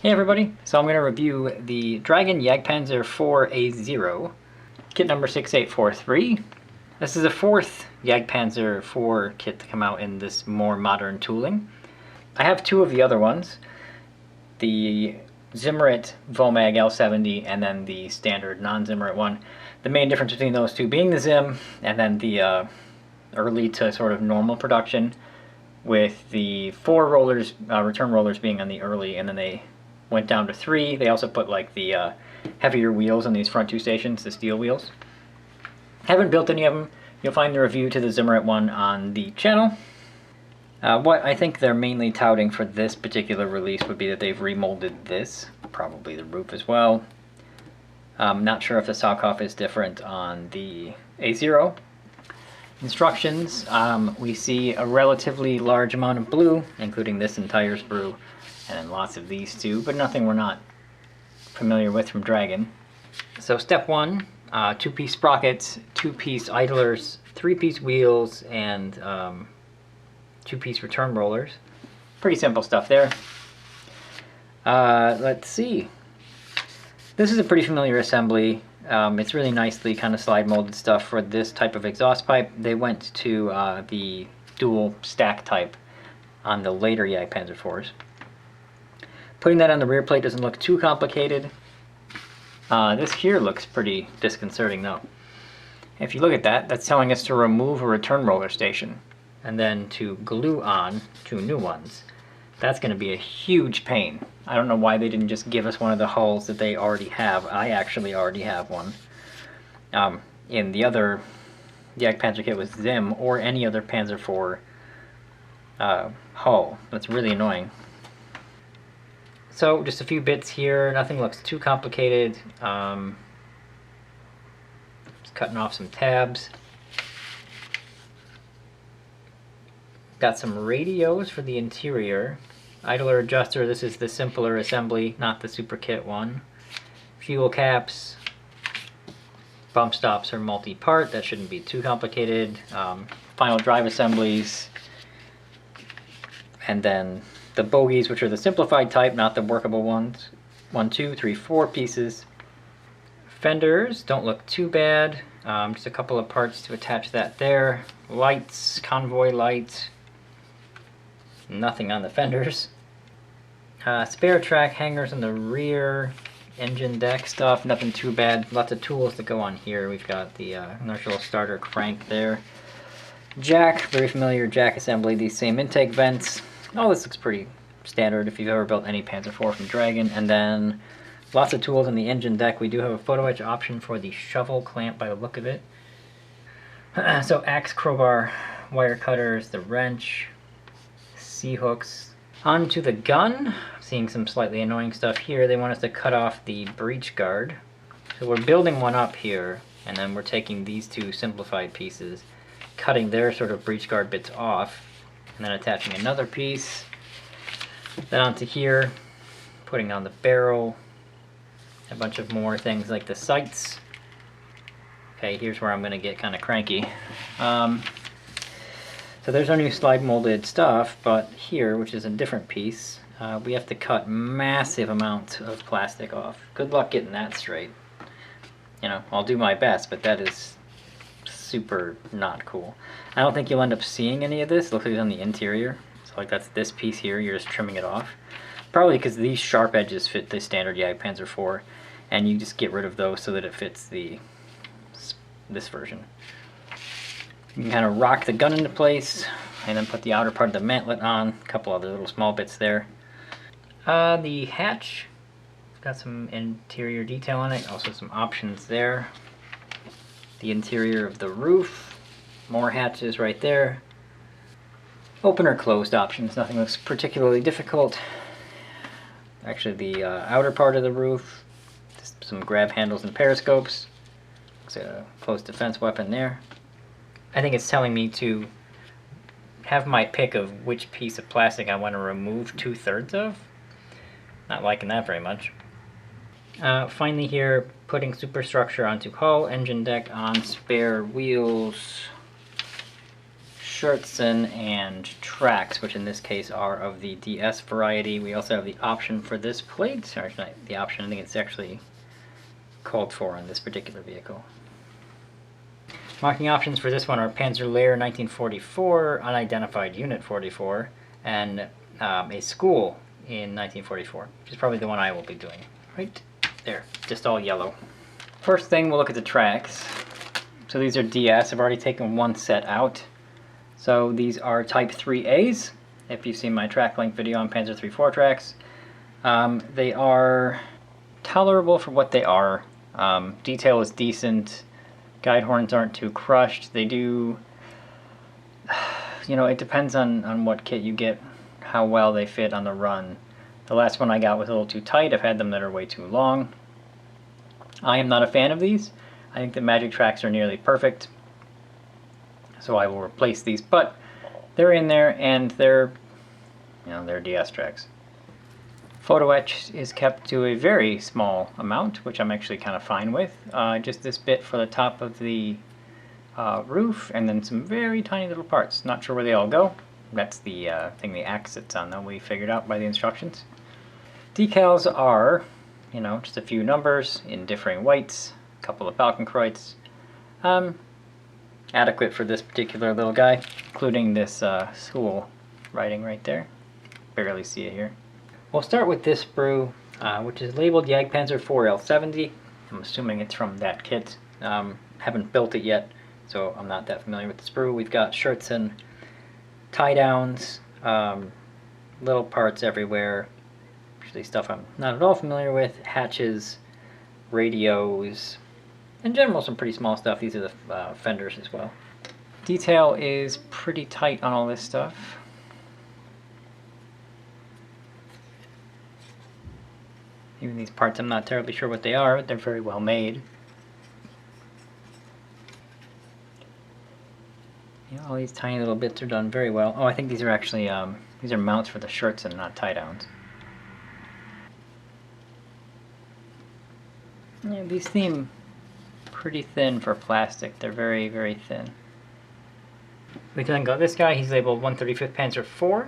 Hey everybody, so I'm going to review the Dragon Jagdpanzer IV A-0, kit number 6843. This is the fourth Jagdpanzer IV kit to come out in this more modern tooling. I have two of the other ones, the Zimmerit Vomag L70 and then the standard non-Zimmerit one. The main difference between those two being the Zim and then the early to sort of normal production, with the 4 rollers, return rollers being on the early, and then they went down to 3. They also put like the heavier wheels on these front two stations, the steel wheels. Haven't built any of them. You'll find the review to the Zimmerit one on the channel. What I think they're mainly touting for this particular release would be that they've remolded this, probably the roof as well. I'm not sure if the sock-off is different on the A-0. Instructions, we see a relatively large amount of blue, including this entire sprue, and then lots of these too, but nothing we're not familiar with from Dragon. So step 1, 2-piece sprockets, 2-piece idlers, 3-piece wheels, and 2-piece return rollers. Pretty simple stuff there. Let's see. This is a pretty familiar assembly. It's really nicely kind of slide molded stuff for this type of exhaust pipe. They went to the dual stack type on the later Jagdpanzer IVs. Putting that on the rear plate doesn't look too complicated. This here looks pretty disconcerting though. If you look at that, that's telling us to remove a return roller station and then to glue on 2 new ones. That's going to be a huge pain. I don't know why they didn't just give us one of the hulls that they already have. I actually already have one. In the other Jagdpanzer kit with Zim or any other Panzer IV hull. That's really annoying. So just a few bits here. Nothing looks too complicated. Just cutting off some tabs. Got some radios for the interior. Idler adjuster, this is the simpler assembly, not the super kit one. Fuel caps. Bump stops are multi-part, that shouldn't be too complicated. Final drive assemblies. And then the bogies, which are the simplified type, not the workable ones. 1, 2, 3, 4 pieces. Fenders don't look too bad. Just a couple of parts to attach that there. Lights, convoy lights. Nothing on the fenders. Spare track hangers in the rear. Engine deck stuff, nothing too bad. Lots of tools to go on here. We've got the inertial starter crank there. Jack, very familiar jack assembly. These same intake vents. Oh, this looks pretty standard if you've ever built any Panzer IV from Dragon. And then lots of tools on the engine deck. We do have a photo etch option for the shovel clamp by the look of it. So axe, crowbar, wire cutters, the wrench, C-hooks. Onto the gun. Seeing some slightly annoying stuff here. They want us to cut off the breech guard. So we're building one up here, and then we're taking these 2 simplified pieces, cutting their sort of breech guard bits off, and then attaching another piece. Then onto here, putting on the barrel, a bunch of more things like the sights. Okay, here's where I'm going to get kind of cranky. So there's our new slide molded stuff, but here, which is a different piece, we have to cut massive amounts of plastic off. Good luck getting that straight. You know, I'll do my best, but that is super not cool. I don't think you'll end up seeing any of this. It looks like it's on the interior. So like that's this piece here, you're just trimming it off. Probably because these sharp edges fit the standard Jagdpanzer IV, and you just get rid of those so that it fits this version. You can kind of rock the gun into place, and then put the outer part of the mantlet on. A couple other little small bits there. The hatch, it's got some interior detail on it, also some options there. The interior of the roof, more hatches right there. Open or closed options, nothing looks particularly difficult. Actually the outer part of the roof, just some grab handles and periscopes. Looks like a close defense weapon there. I think it's telling me to have my pick of which piece of plastic I want to remove 2/3 of. Not liking that very much. Finally here, putting superstructure onto hull, engine deck on spare wheels, Schertzen and tracks, which in this case are of the DS variety. We also have the option for this plate, or not the option, I think it's actually called for on this particular vehicle. Marking options for this one are Panzerlehr 1944, Unidentified Unit 44, and a school in 1944, which is probably the one I will be doing. Right there, just all yellow. First thing, we'll look at the tracks. So these are DS. I've already taken one set out. So these are Type 3As. If you've seen my track link video on Panzer IV tracks, they are tolerable for what they are. Detail is decent. Guide horns aren't too crushed. They do, it depends on what kit you get, how well they fit on the run. The last one I got was a little too tight. I've had them that are way too long. I am not a fan of these. I think the Magic tracks are nearly perfect, so I will replace these, but they're in there and they're DS tracks. Photo etch is kept to a very small amount, which I'm actually kind of fine with. Just this bit for the top of the roof, and then some very tiny little parts. Not sure where they all go. That's the thing the axe sits on, though, we figured out by the instructions. Decals are, just a few numbers in differing whites, a couple of Falkenkreuz. Adequate for this particular little guy, including this school writing right there. Barely see it here. We'll start with this sprue, which is labeled Jagdpanzer IV L70. I'm assuming it's from that kit. Haven't built it yet, so I'm not that familiar with the sprue. We've got Schertzen, tie downs, little parts everywhere. Usually stuff I'm not at all familiar with. Hatches, radios, in general some pretty small stuff. These are the fenders as well. Detail is pretty tight on all this stuff. Even these parts, I'm not terribly sure what they are, but they're very well made. All these tiny little bits are done very well. Oh, I think these are actually these are mounts for the shirts and not tie downs. Yeah, these seem pretty thin for plastic. They're very, very thin. We then got this guy. He's labeled 135th Panzer IV.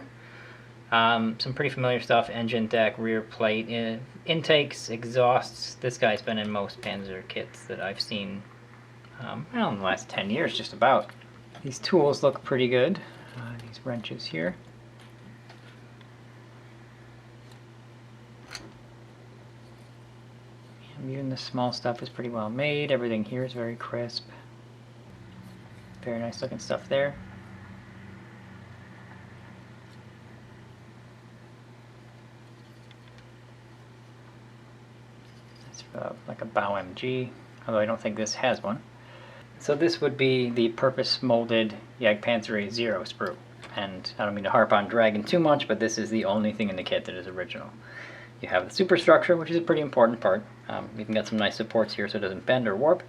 Some pretty familiar stuff: engine, deck, rear plate, intakes, exhausts. This guy's been in most Panzer kits that I've seen, in the last 10 years, just about. These tools look pretty good. These wrenches here. Even the small stuff is pretty well made. Everything here is very crisp. Very nice looking stuff there. Like a Bow MG, although I don't think this has one. So this would be the purpose molded Jagdpanzer A-0 sprue. And I don't mean to harp on Dragon too much, but this is the only thing in the kit that is original. You have the superstructure, which is a pretty important part. You can get some nice supports here so it doesn't bend or warp.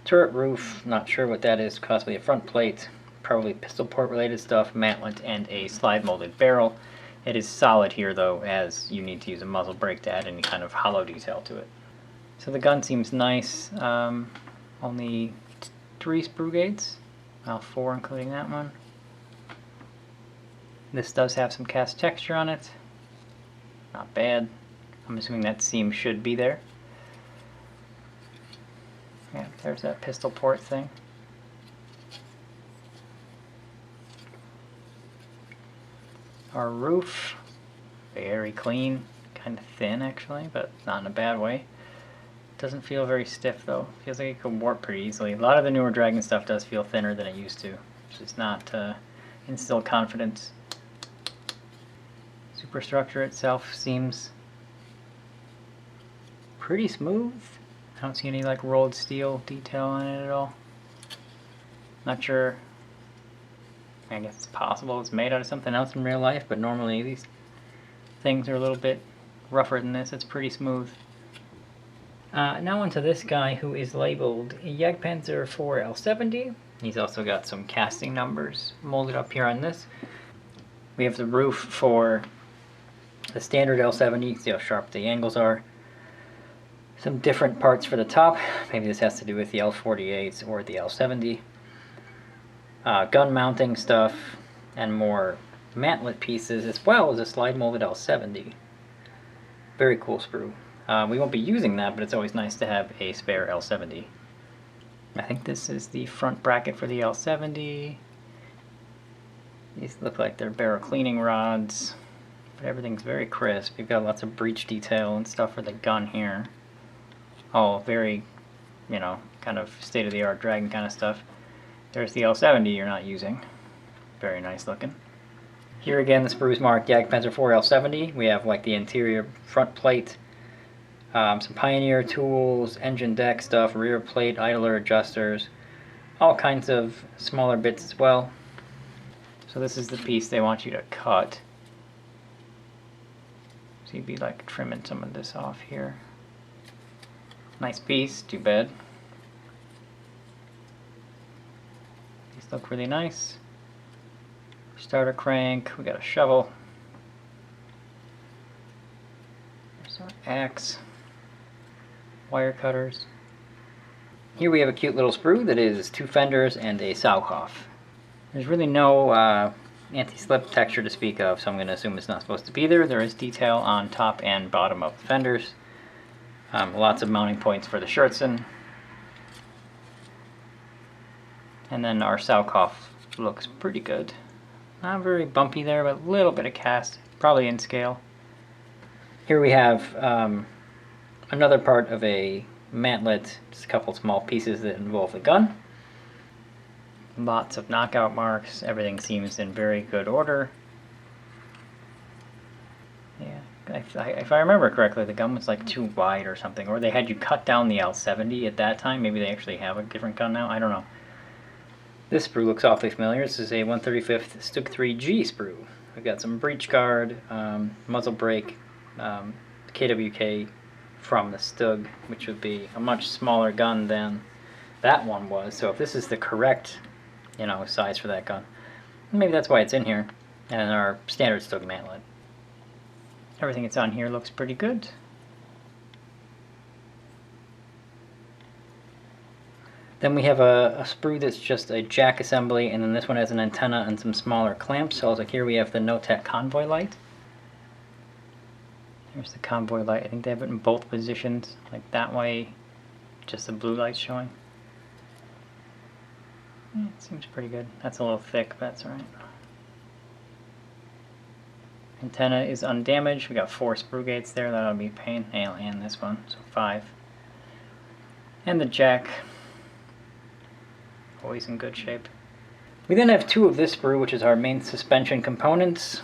Turret roof, not sure what that is, possibly a front plate, probably pistol port related stuff, mantlet, and a slide molded barrel. It is solid here though, as you need to use a muzzle brake to add any kind of hollow detail to it. So the gun seems nice. Only 3 sprue gates, well 4 including that one. This does have some cast texture on it. Not bad. I'm assuming that seam should be there. Yeah, there's that pistol port thing. Our roof, very clean, kind of thin actually, but not in a bad way. Doesn't feel very stiff though. Feels like it could warp pretty easily. A lot of the newer Dragon stuff does feel thinner than it used to, which is not instill confidence. Superstructure itself seems pretty smooth. I don't see any like rolled steel detail on it at all. Not sure. I guess it's possible it's made out of something else in real life, but normally these things are a little bit rougher than this. It's pretty smooth. Now onto this guy who is labeled Jagdpanzer IV L70. He's also got some casting numbers molded up here on this. We have the roof for the standard L70. See how sharp the angles are. Some different parts for the top. Maybe this has to do with the L48s or the L70. gun mounting stuff, and more mantlet pieces, as well as a slide molded L70. Very cool sprue. We won't be using that, but it's always nice to have a spare L70. I think this is the front bracket for the L70. These look like they're barrel cleaning rods, but everything's very crisp. You've got lots of breech detail and stuff for the gun here. All very, you know, kind of state-of-the-art dragon kind of stuff. There's the L70 you're not using. Very nice looking. Here again, the sprues marked Jagdpanzer IV L70. We have like the interior front plate, some Pioneer tools, engine deck stuff, rear plate, idler adjusters, all kinds of smaller bits as well. So this is the piece they want you to cut. So you'd be like trimming some of this off here. Nice piece, too bad. These look really nice. Starter crank, we got a shovel. There's our axe. Wire cutters. Here we have a cute little sprue that is 2 fenders and a Sauhoff. There's really no anti-slip texture to speak of, so I'm going to assume it's not supposed to be there. There is detail on top and bottom of the fenders. Lots of mounting points for the Scherzen. And then our Sauhoff looks pretty good. Not very bumpy there, but a little bit of cast, probably in scale. Here we have another part of a mantlet, just a couple small pieces that involve the gun. Lots of knockout marks, everything seems in very good order. Yeah, if I remember correctly, the gun was like too wide or something, or they had you cut down the L70 at that time. Maybe they actually have a different gun now, I don't know. This sprue looks awfully familiar. This is a 135th Stug 3G sprue. We've got some breech guard, muzzle brake, KWK from the Stug, which would be a much smaller gun than that one was. So if this is the correct, you know, size for that gun, maybe that's why it's in here. And our standard Stug mantlet. Everything that's on here looks pretty good. Then we have a sprue that's just a jack assembly, and then this one has an antenna and some smaller clamps. So like here we have the NoTech convoy light. There's the convoy light. I think they have it in both positions, like that way, just the blue light showing. Yeah, it seems pretty good. That's a little thick, but that's alright. Antenna is undamaged. We got 4 sprue gates there. That'll be a pain. And this one, so 5. And the jack. Always in good shape. We then have 2 of this sprue, which is our main suspension components.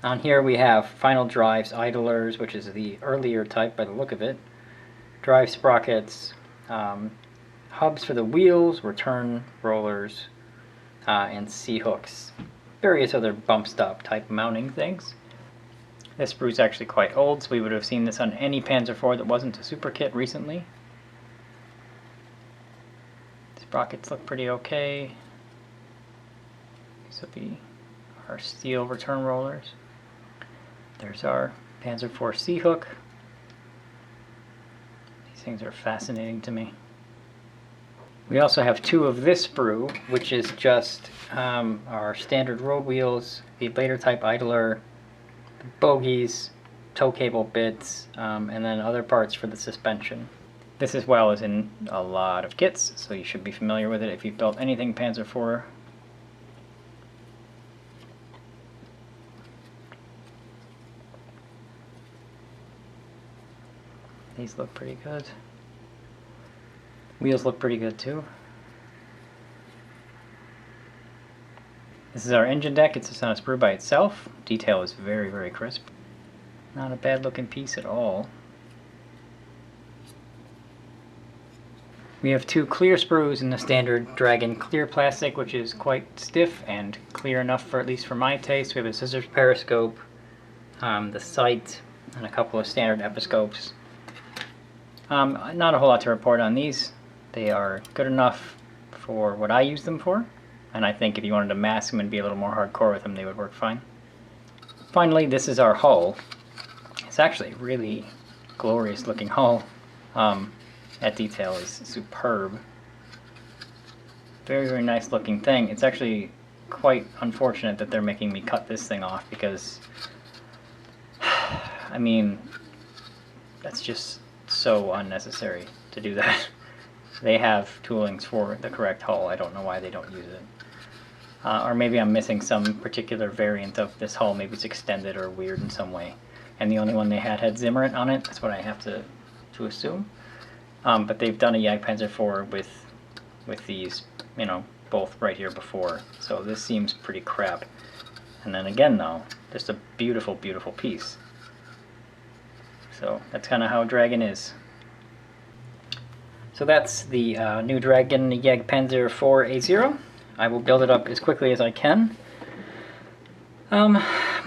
On here we have final drives, idlers, which is the earlier type by the look of it, drive sprockets, hubs for the wheels, return rollers, and C-hooks, various other bump stop type mounting things. This sprue is actually quite old, so we would have seen this on any Panzer IV that wasn't a super kit recently. Sprockets look pretty okay. These will be our steel return rollers. There's our Panzer IV C-hook. These things are fascinating to me. We also have 2 of this sprue, which is just our standard road wheels, the later type idler, the bogies, tow cable bits, and then other parts for the suspension. This as well is in a lot of kits, so you should be familiar with it if you've built anything Panzer IV. These look pretty good. Wheels look pretty good too. This is our engine deck. It's just on a sprue by itself. Detail is very, very crisp. Not a bad looking piece at all. We have 2 clear sprues in the standard Dragon clear plastic, which is quite stiff and clear enough for at least for my taste. We have a scissors periscope, the sight, and a couple of standard episcopes. Not a whole lot to report on these. They are good enough for what I use them for, and I think if you wanted to mask them and be a little more hardcore with them, they would work fine. Finally, this is our hull. It's actually a really glorious looking hull. That detail is superb. Very, very nice looking thing. It's actually quite unfortunate that they're making me cut this thing off because, I mean, that's just so unnecessary to do that. They have toolings for the correct hull. I don't know why they don't use it. Or maybe I'm missing some particular variant of this hull. Maybe it's extended or weird in some way. And the only one they had Zimmerit on it. That's what I have to assume. But they've done a Jagdpanzer IV with these, you know, both right here before. So this seems pretty crap. And then again though, just a beautiful, beautiful piece. So that's kind of how Dragon is. So that's the new Dragon Jagdpanzer IV A-0. I will build it up as quickly as I can.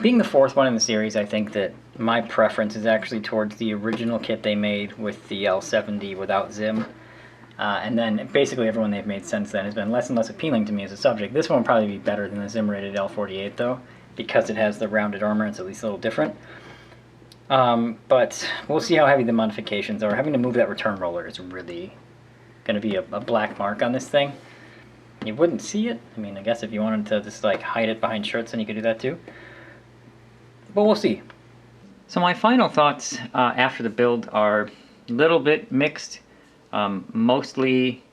Being the fourth one in the series, I think that my preference is actually towards the original kit they made with the L70 without Zim. And then basically everyone they've made since then has been less and less appealing to me as a subject. This one will probably be better than the Zim-rated L48 though, because it has the rounded armor and it's at least a little different. But we'll see how heavy the modifications are. Having to move that return roller is really going to be a black mark on this thing. You wouldn't see it. I mean, I guess if you wanted to just like hide it behind shirts, then you could do that too. But we'll see. So my final thoughts after the build are a little bit mixed. Mostly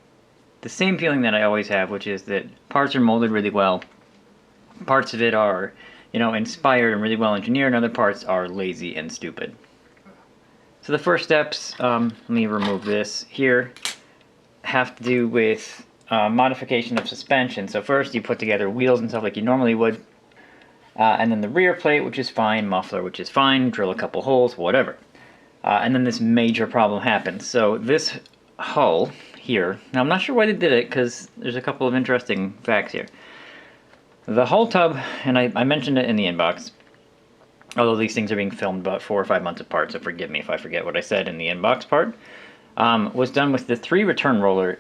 the same feeling that I always have, which is that parts are molded really well. Parts of it are, you know, inspired and really well engineered, and other parts are lazy and stupid. So the first steps, let me remove this here, have to do with modification of suspension. So first you put together wheels and stuff like you normally would, and then the rear plate, which is fine, muffler, which is fine, drill a couple holes, whatever. And then this major problem happens. So this hull here, now I'm not sure why they did it because there's a couple of interesting facts here. The hull tub, and I mentioned it in the inbox, although these things are being filmed about 4 or 5 months apart, so forgive me if I forget what I said in the inbox part, was done with the 3 return roller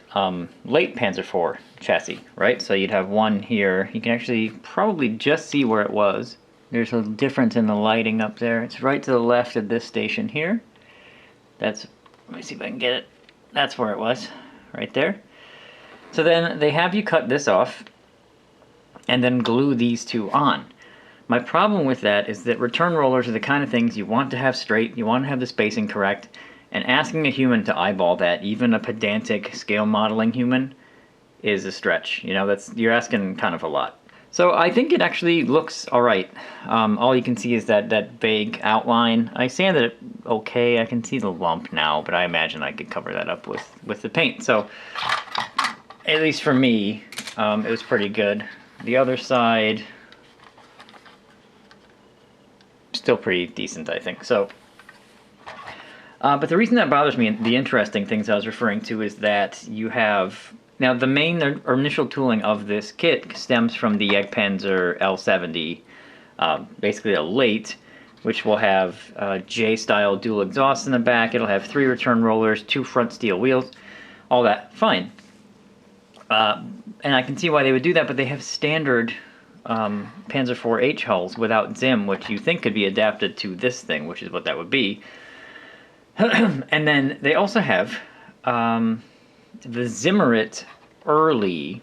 late Panzer IV chassis, right? So you'd have one here. You can actually probably just see where it was. There's a difference in the lighting up there. It's right to the left of this station here. That's, let me see if I can get it. That's where it was, right there. So then they have you cut this off and then glue these two on. My problem with that is that return rollers are the kind of things you want to have straight, you want to have the spacing correct, and asking a human to eyeball that, even a pedantic scale modeling human, is a stretch. You know, you're asking kind of a lot. So I think it actually looks alright. All you can see is that vague outline. I sanded it okay. I can see the lump now, but I imagine I could cover that up with the paint. So at least for me, it was pretty good. The other side, still pretty decent, I think. So, but the reason that bothers me, and the interesting things I was referring to, is that you have... Now, the main or initial tooling of this kit stems from the Jagdpanzer L70, basically a late, which will have J-style dual exhausts in the back. It'll have 3 return rollers, 2 front steel wheels, all that, fine. And I can see why they would do that, but they have standard Panzer IV-H hulls without Zim, which you think could be adapted to this thing, which is what that would be. And then they also have... the Zimmerit early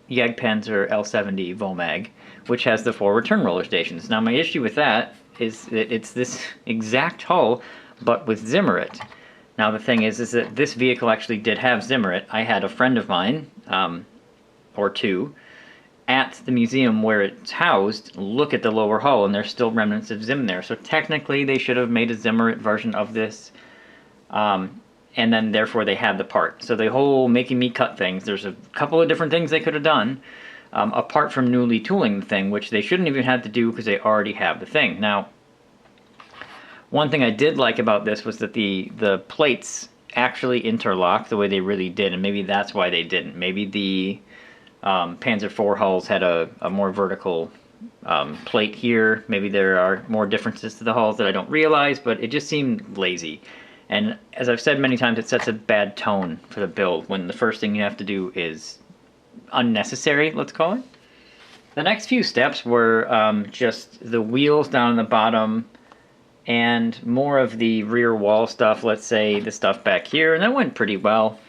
Jagdpanzer L70 Vomag, which has the 4 return roller stations. Now my issue with that is that it's this exact hull, but with Zimmerit. Now the thing is that this vehicle actually did have Zimmerit. I had a friend of mine, or two, at the museum where it's housed, look at the lower hull, and there's still remnants of Zim there. So technically they should have made a Zimmerit version of this, and then therefore they had the part. So the whole making me cut things, there's a couple of different things they could have done, apart from newly tooling the thing, which they shouldn't even have to do because they already have the thing. Now, one thing I did like about this was that the plates actually interlock the way they really did, and maybe that's why they didn't. Maybe the Panzer IV hulls had a more vertical plate here. Maybe there are more differences to the hulls that I don't realize, but it just seemed lazy. And as I've said many times, it sets a bad tone for the build when the first thing you have to do is unnecessary, let's call it. The next few steps were just the wheels down on the bottom and more of the rear wall stuff, let's say the stuff back here, and that went pretty well.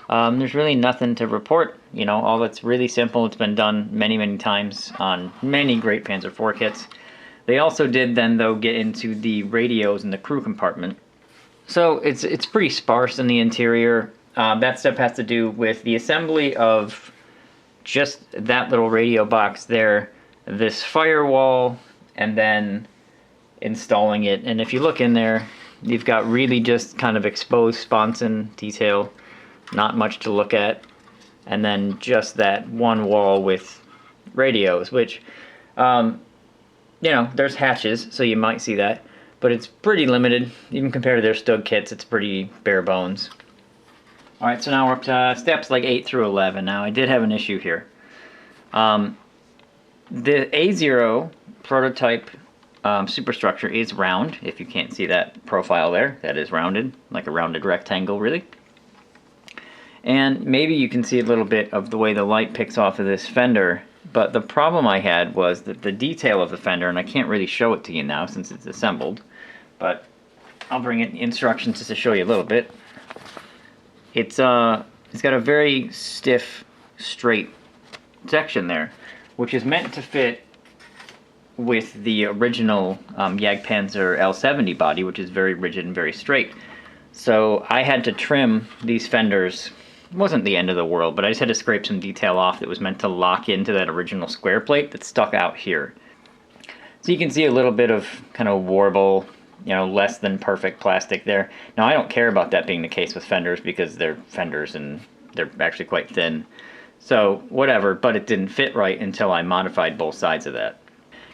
There's really nothing to report. You know, all that's really simple. It's been done many times on many great Panzer IV kits. They also did then, though, get into the radios in the crew compartment. So it's pretty sparse in the interior. That stuff has to do with the assembly of just that little radio box there, this firewall, and then installing it. And if you look in there, you've got really just kind of exposed sponson detail, not much to look at, and then just that one wall with radios, which, you know, there's hatches, so you might see that, but it's pretty limited. Even compared to their Stug kits, it's pretty bare bones. Alright, so now we're up to steps like 8 through 11. Now, I did have an issue here. The A-0 prototype superstructure is round. If you can't see that profile there, that is rounded, like a rounded rectangle, really. And maybe you can see a little bit of the way the light picks off of this fender, but the problem I had was that the detail of the fender, and I can't really show it to you now since it's assembled, but I'll bring in instructions just to show you a little bit. It's got a very stiff, straight section there, which is meant to fit with the original Jagdpanzer L70 body, which is very rigid and very straight. So I had to trim these fenders. It wasn't the end of the world, but I just had to scrape some detail off that was meant to lock into that original square plate that stuck out here. So you can see a little bit of kind of warble, you know, less than perfect plastic there. Now I don't care about that being the case with fenders because they're fenders and they're actually quite thin. So whatever, but it didn't fit right until I modified both sides of that.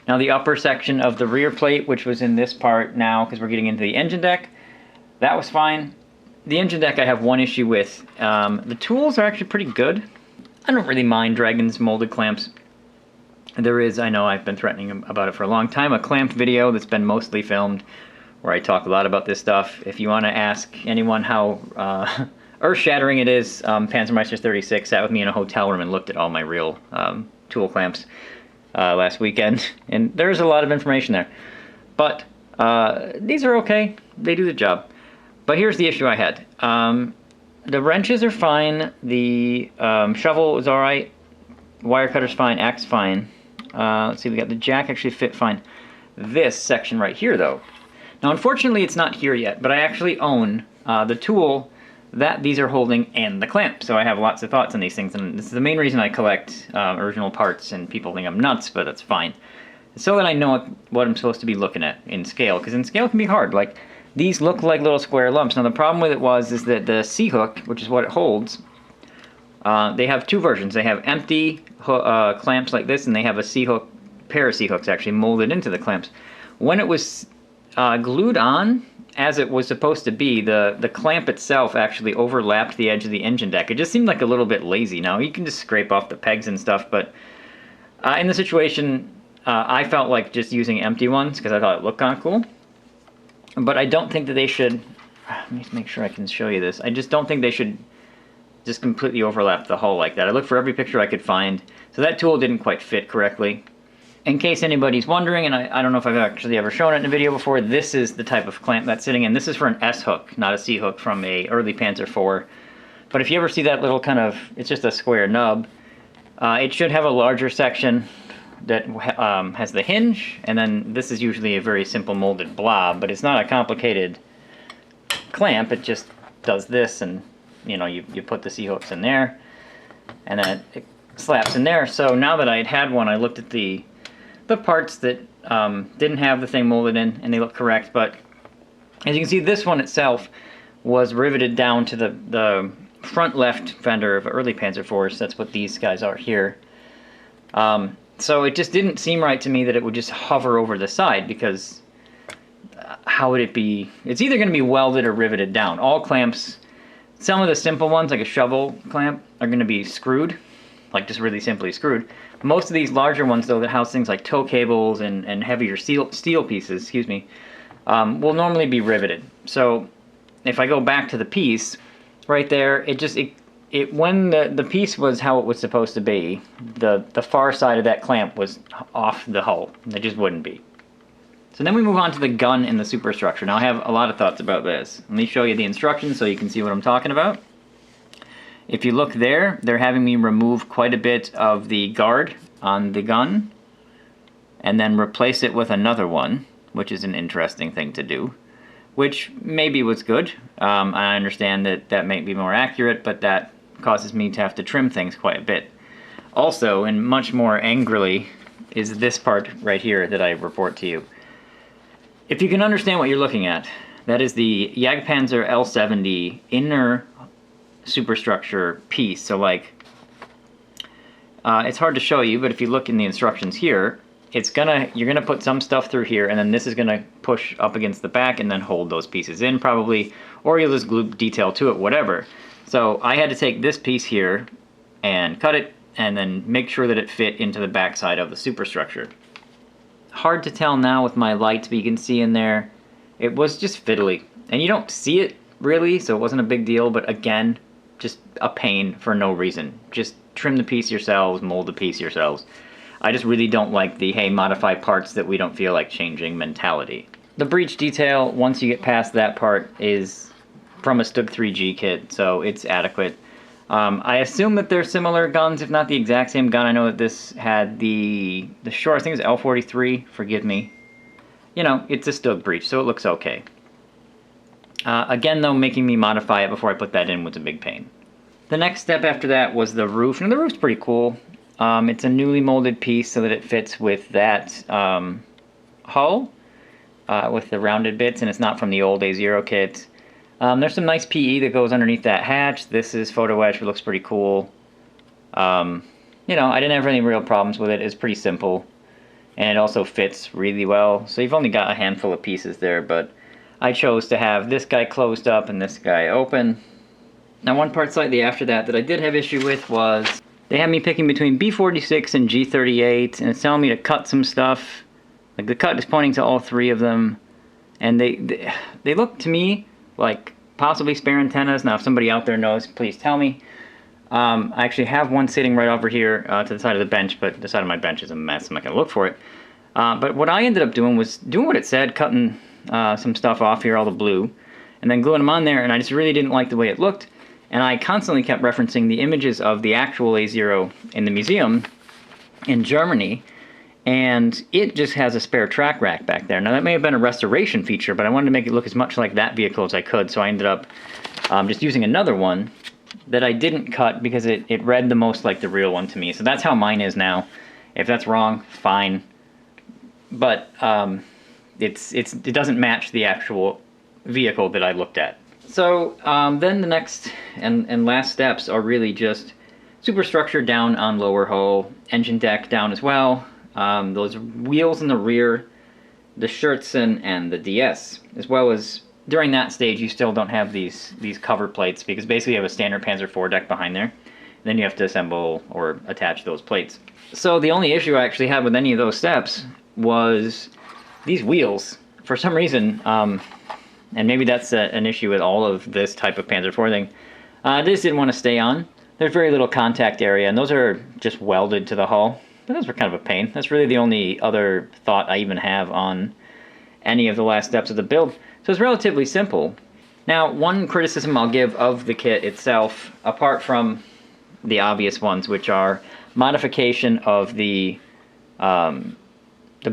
Now the upper section of the rear plate, which was in this part now because we're getting into the engine deck, that was fine. The engine deck I have one issue with. The tools are actually pretty good. I don't really mind Dragon's molded clamps. There is, I know I've been threatening about it for a long time, a clamped video that's been mostly filmed where I talk a lot about this stuff. If you want to ask anyone how earth-shattering it is, Panzermeister 36 sat with me in a hotel room and looked at all my real tool clamps last weekend, and there's a lot of information there. But these are okay. They do the job. But here's the issue I had. The wrenches are fine. The shovel is alright. Wire cutter's fine. Axe fine. Let's see, we got the jack actually fit fine. This section right here, though. Now, unfortunately, it's not here yet, but I actually own the tool that these are holding and the clamp. So I have lots of thoughts on these things, and this is the main reason I collect original parts, and people think I'm nuts, but that's fine. So that I know what I'm supposed to be looking at in scale, because in scale it can be hard. Like, these look like little square lumps. Now the problem with it is that the C-hook, which is what it holds, they have two versions. They have empty clamps like this, and they have a C-hook, pair of C-hooks actually molded into the clamps. When it was glued on, as it was supposed to be, the clamp itself actually overlapped the edge of the engine deck. It just seemed like a little bit lazy. Now, you can just scrape off the pegs and stuff, but in the situation, I felt like just using empty ones because I thought it looked kind of cool. But I don't think that they should, let me make sure I can show you this. I just don't think they should just completely overlap the hull like that. I looked for every picture I could find, so that tool didn't quite fit correctly. In case anybody's wondering, and I don't know if I've actually ever shown it in a video before, this is the type of clamp that's sitting in. This is for an S-hook, not a C-hook from a early Panzer IV. But if you ever see that little kind of, it's just a square nub, it should have a larger section that has the hinge, and then this is usually a very simple molded blob, but it's not a complicated clamp. It just does this, and you know, you put the C-hooks in there, and then it slaps in there. So now that I had one, I looked at the parts that didn't have the thing molded in, and they look correct, but as you can see, this one itself was riveted down to the front left fender of early Panzer IVs. That's what these guys are here. So it just didn't seem right to me that it would just hover over the side, because how would it be? It's either going to be welded or riveted down. All clamps, some of the simple ones, like a shovel clamp, are going to be screwed, like just really simply screwed. Most of these larger ones, though, that house things like tow cables and heavier steel pieces, excuse me, will normally be riveted. So if I go back to the piece, right there, when the piece was how it was supposed to be, the far side of that clamp was off the hull. It just wouldn't be. So then we move on to the gun and the superstructure. Now I have a lot of thoughts about this. Let me show you the instructions so you can see what I'm talking about. If you look there, they're having me remove quite a bit of the guard on the gun and then replace it with another one, which is an interesting thing to do, which maybe was good. I understand that that may be more accurate, but that causes me to have to trim things quite a bit. Also, and much more angrily, is this part right here that I report to you. If you can understand what you're looking at, that is the Jagdpanzer L70 inner superstructure piece. So like, it's hard to show you, but if you look in the instructions here, you're gonna put some stuff through here, and then this is gonna push up against the back and then hold those pieces in probably, or you'll just glue detail to it, whatever. So I had to take this piece here and cut it and then make sure that it fit into the back side of the superstructure. Hard to tell now with my light, but you can see in there, it was just fiddly. And you don't see it really, so it wasn't a big deal, but again, just a pain for no reason. Just trim the piece yourselves, mold the piece yourselves. I just really don't like the, hey, modify parts that we don't feel like changing mentality. The breech detail, once you get past that part, is from a Stug 3G kit, so it's adequate. I assume that they're similar guns, if not the exact same gun. I know that this had the short, I think it was L43, forgive me. You know, it's a Stug breech, so it looks okay. Again, though, making me modify it before I put that in was a big pain. The next step after that was the roof, and the roof's pretty cool. It's a newly molded piece so that it fits with that hull, with the rounded bits, and it's not from the old A-0 kit. There's some nice PE that goes underneath that hatch. This is photo etch, it looks pretty cool. You know, I didn't have any real problems with it. It's pretty simple, and it also fits really well. So you've only got a handful of pieces there, but I chose to have this guy closed up and this guy open. Now, one part slightly after that I did have issue with was they had me picking between B46 and G38, and it's telling me to cut some stuff. Like, the cut is pointing to all three of them, and they look to me like possibly spare antennas. Now, if somebody out there knows, please tell me. I actually have one sitting right over here to the side of the bench, but the side of my bench is a mess. I'm not going to look for it. But what I ended up doing was doing what it said, cutting some stuff off here, all the blue, and then gluing them on there, and I just really didn't like the way it looked. And I constantly kept referencing the images of the actual A-0 in the museum in Germany, and it just has a spare track rack back there. Now, that may have been a restoration feature, but I wanted to make it look as much like that vehicle as I could, so I ended up just using another one that I didn't cut because it read the most like the real one to me. So that's how mine is now. If that's wrong, fine. But it doesn't match the actual vehicle that I looked at. So then the next and last steps are really just superstructure down on lower hull, engine deck down as well, those wheels in the rear, the Scherzen and the DS, as well as during that stage you still don't have these cover plates because basically you have a standard Panzer IV deck behind there. Then you have to assemble or attach those plates. So the only issue I actually had with any of those steps was these wheels. For some reason, and maybe that's an issue with all of this type of Panzer IV thing, I just didn't want to stay on. There's very little contact area, and those are just welded to the hull. But those were kind of a pain. That's really the only other thought I even have on any of the last steps of the build. So it's relatively simple. Now, one criticism I'll give of the kit itself, apart from the obvious ones, which are modification of the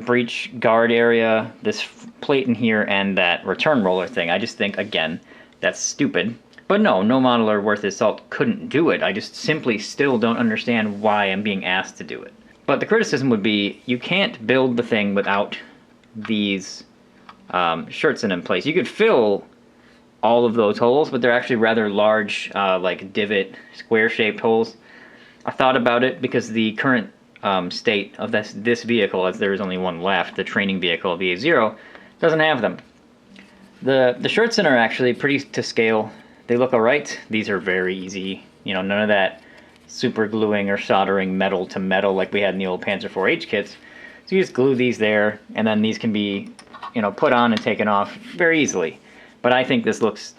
breech guard area, this plate in here, and that return roller thing. I just think, again, that's stupid. But no modeler worth his salt couldn't do it. I just simply still don't understand why I'm being asked to do it. But the criticism would be, you can't build the thing without these Scherzen in place. You could fill all of those holes, but they're actually rather large, like divot, square-shaped holes. I thought about it because the current state of this vehicle, as there is only one left, the training vehicle, the A-0, doesn't have them. The Scherzen are actually pretty to scale. They look alright. These are very easy. You know, none of that super gluing or soldering metal to metal like we had in the old Panzer IV-H kits. So you just glue these there, and then these can be, you know, put on and taken off very easily. But I think this looks...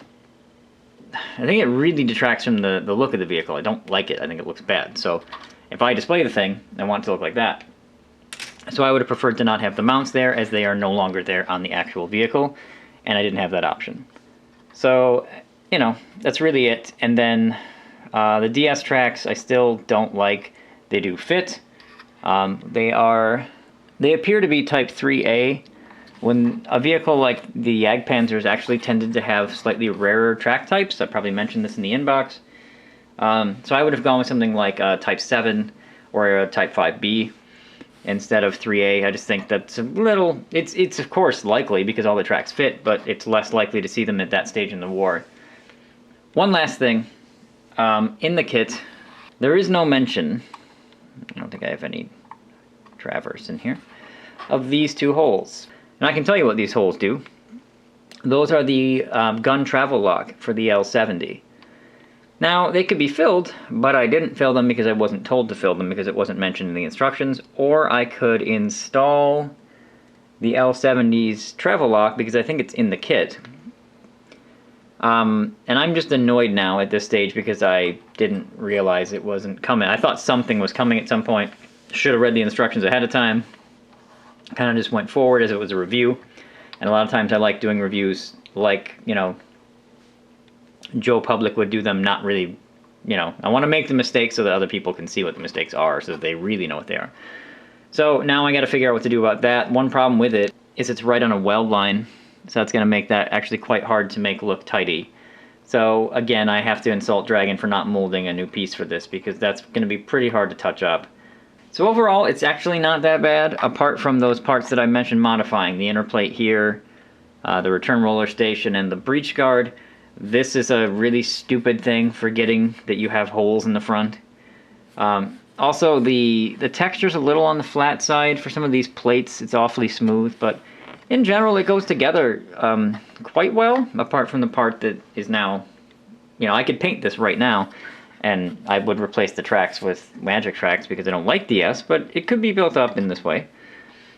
I think it really detracts from the look of the vehicle. I don't like it. I think it looks bad. So if I display the thing, I want it to look like that. So I would have preferred to not have the mounts there, as they are no longer there on the actual vehicle, and I didn't have that option. So, you know, that's really it. And then The DS tracks I still don't like. They do fit. They appear to be Type 3A, when a vehicle like the Jagdpanzers actually tended to have slightly rarer track types. I probably mentioned this in the inbox. So I would have gone with something like a Type 7 or a Type 5B instead of 3A. I just think that's a little, it's of course likely because all the tracks fit, but it's less likely to see them at that stage in the war. One last thing, in the kit, there is no mention, I don't think I have any traverse in here, of these two holes. And I can tell you what these holes do. Those are the gun travel lock for the L70. Now, they could be filled, but I didn't fill them because I wasn't told to fill them because it wasn't mentioned in the instructions, or I could install the L70's travel lock because I think it's in the kit. And I'm just annoyed now at this stage because I didn't realize it wasn't coming. I thought something was coming at some point. Should have read the instructions ahead of time. Kind of just went forward as it was a review. And a lot of times I like doing reviews like, you know, Joe Public would do them, not really, you know, I want to make the mistakes so that other people can see what the mistakes are, so that they really know what they are. So now I got to figure out what to do about that. One problem with it is it's right on a weld line, so that's going to make that actually quite hard to make look tidy. So again, I have to insult Dragon for not molding a new piece for this, because that's going to be pretty hard to touch up. So overall, it's actually not that bad, apart from those parts that I mentioned modifying. The inner plate here, the return roller station, and the breech guard. This is a really stupid thing, forgetting that you have holes in the front. Also, the texture's a little on the flat side for some of these plates. It's awfully smooth, but in general it goes together quite well, apart from the part that is now, you know, I could paint this right now, and I would replace the tracks with magic tracks because I don't like DS, but it could be built up in this way.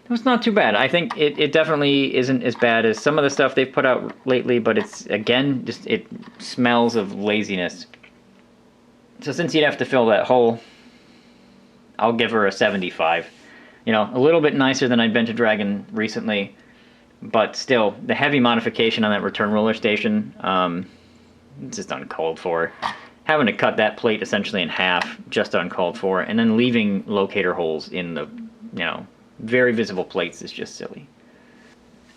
It's not too bad. I think it definitely isn't as bad as some of the stuff they've put out lately, but it's, again, just it smells of laziness. So since you'd have to fill that hole, I'll give her a 75. You know, a little bit nicer than I'd been to Dragon recently, but still, the heavy modification on that return roller station, it's just uncalled for. Having to cut that plate essentially in half, just uncalled for, and then leaving locator holes in the, you know, very visible plates is just silly.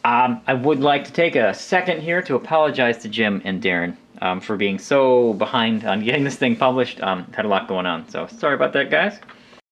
I would like to take a second here to apologize to Jim and Darren for being so behind on getting this thing published. Had a lot going on, so sorry about that, guys.